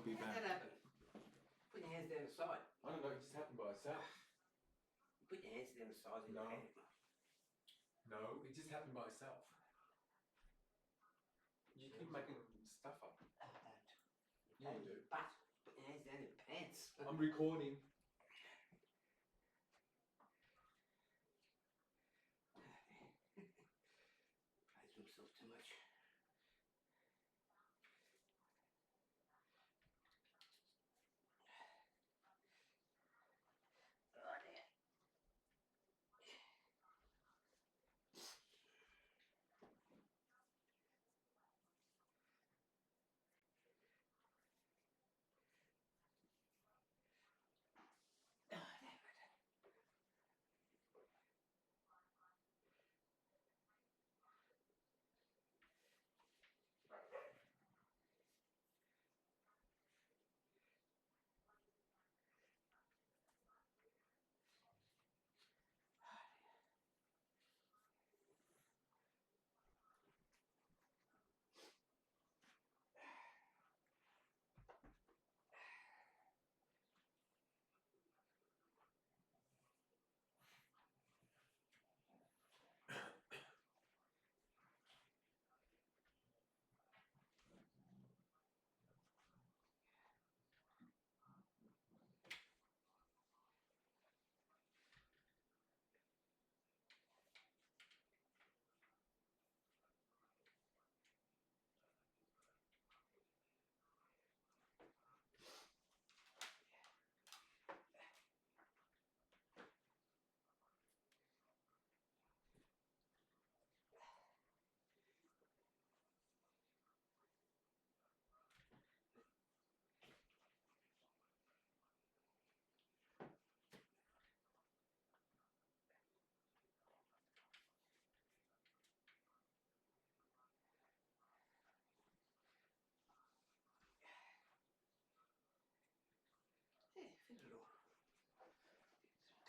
be How'd that back. happen? Put your hands down the side. I don't know, it just happened by itself. Put your hands down the sides of No. your hand. No, it just happened by itself. You keep making stuff up. I don't. Yeah, you do. But put your hands down your pants. I'm recording. Praise himself too much. Oh dear.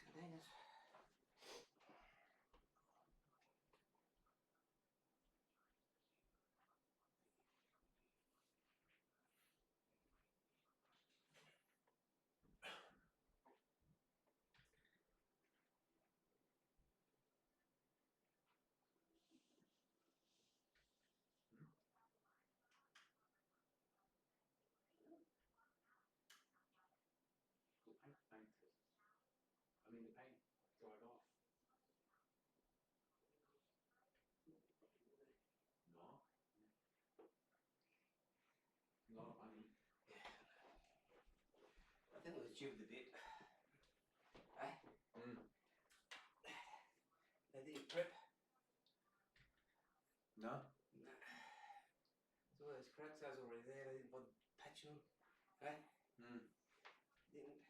Oh, damn it. Yeah, fit it all. Some containers. The paint test. I mean, the paint dried off. No. A lot of money. Yeah. I think it was due the bit. Eh? They didn't prep. No? No. So those cracks are already there, they didn't bother patching them. Eh? Didn't.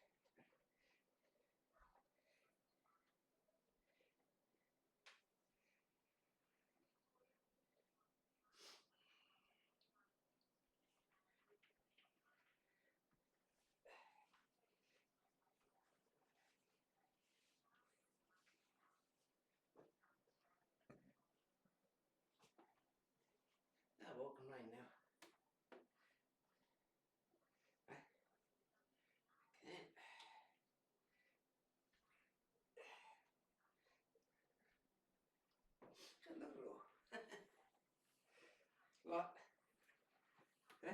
Now walk and rain now. Eh? Can't. Just look at it all. What? Eh?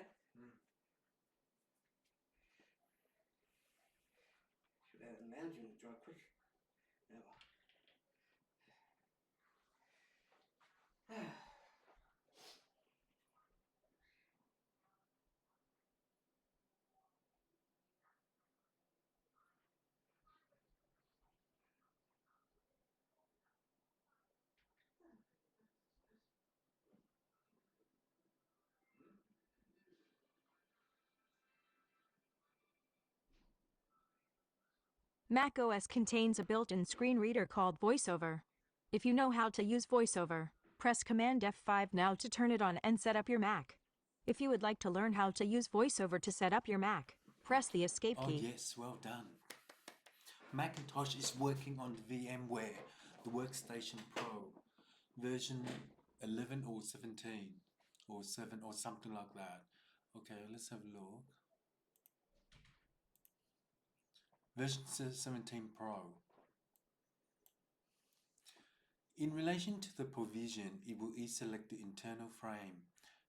Should have it lounge and dry quick. Never. macOS contains a built-in screen reader called VoiceOver. If you know how to use VoiceOver, press Command F5 now to turn it on and set up your Mac. If you would like to learn how to use VoiceOver to set up your Mac, press the Escape key. Oh yes, well done. Macintosh is working on VMware, the Workstation Pro, version 11 or 17, or 7 or something like that. Okay, let's have a look. Version 17 Pro. In relation to the provision, it will select the internal frame.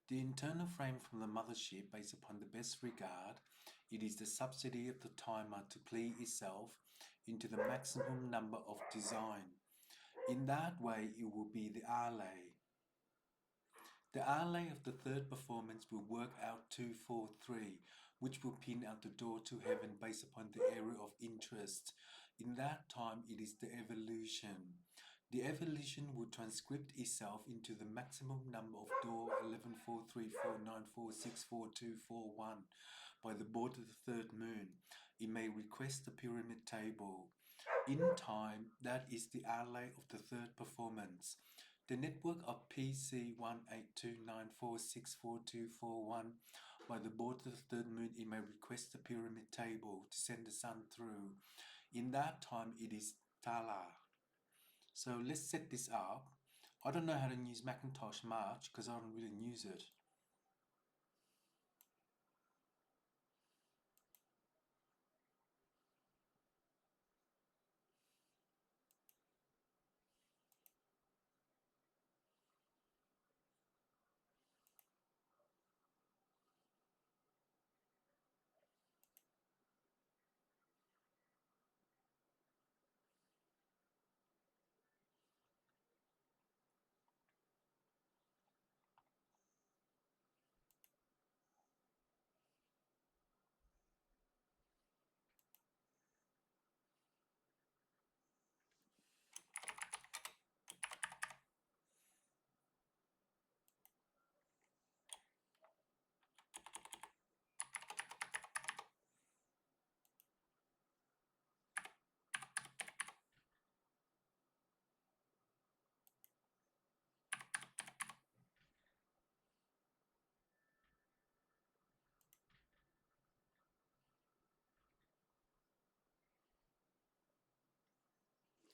The internal frame from the mothership, based upon the best regard, it is the subsidy of the timer to play itself into the maximum number of design. In that way, it will be the RLay. The RLay of the third performance will work out 243, which will pin out the door to heaven based upon the area of interest. In that time, it is the evolution. The evolution will transcript itself into the maximum number of door 114349464241 by the board of the third moon. It may request the pyramid table. In time, that is the RLay of the third performance. The network of PC18294644241 by the board of the third moon, it may request the pyramid table to send the sun through. In that time, it is Tala. So let's set this up. I don't know how to use Macintosh much because I don't really use it.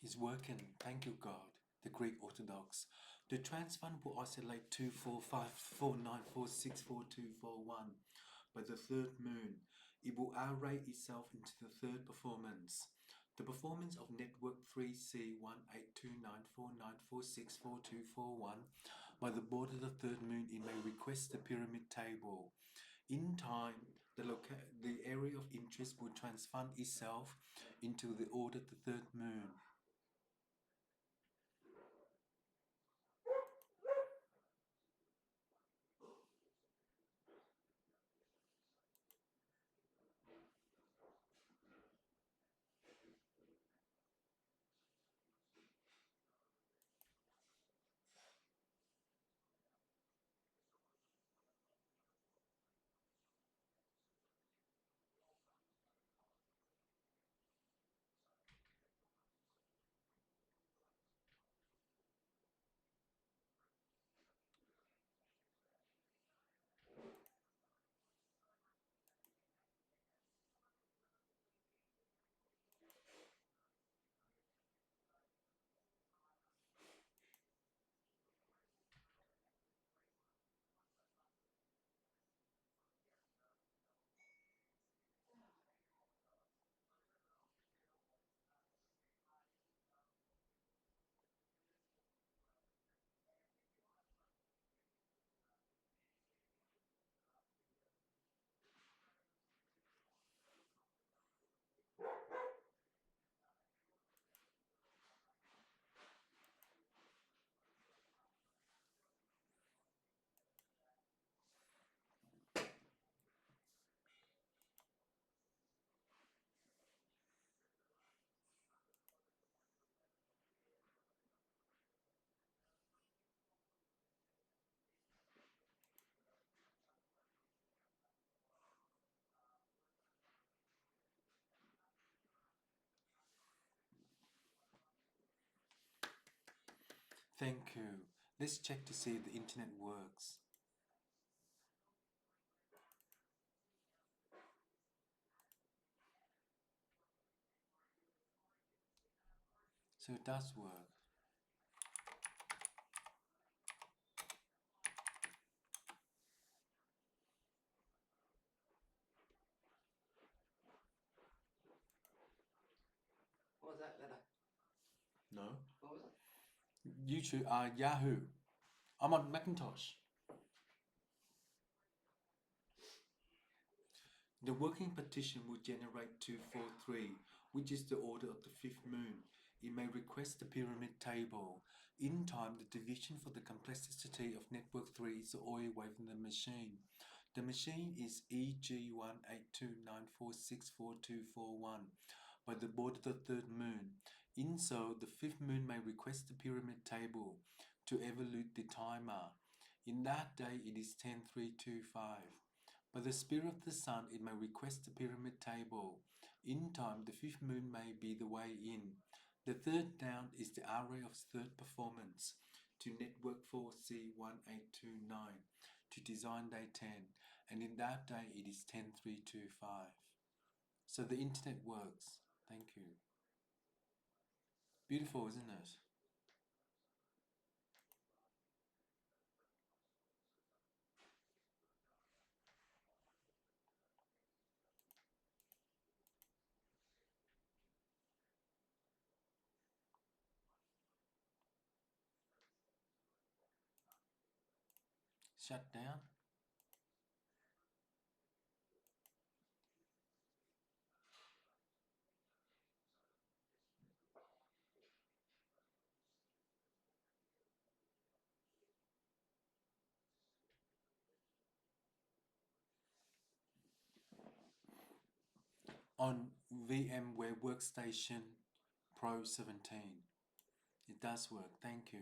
It's working, thank you God, the Greek Orthodox. The transfund will oscillate 24549464241 by the third moon. It will array itself into the third performance. The performance of network 3C1829494644241 by the board of the third moon, it may request the pyramid table. In time, the area of interest will transfund itself into the order of the third moon. Thank you. Let's check to see if the internet works. So it does work. No. What was it? YouTube, Yahoo. I'm on Macintosh. The working partition will generate 243, which is the order of the fifth moon. It may request the pyramid table. In time, the division for the complexity of network 3 is all away from the machine. The machine is EG18294644241 by the board of the third moon. In so, the fifth moon may request the pyramid table to evaluate the timer. In that day, it is 10325. By the spirit of the sun, it may request the pyramid table. In time, the fifth moon may be the way in. The third down is the array of third performance to network 4C1829 to design day 10, and in that day it is 10325. So the internet works. Thank you. Beautiful, isn't it? Shut down. On VMware Workstation Pro 17. It does work. Thank you.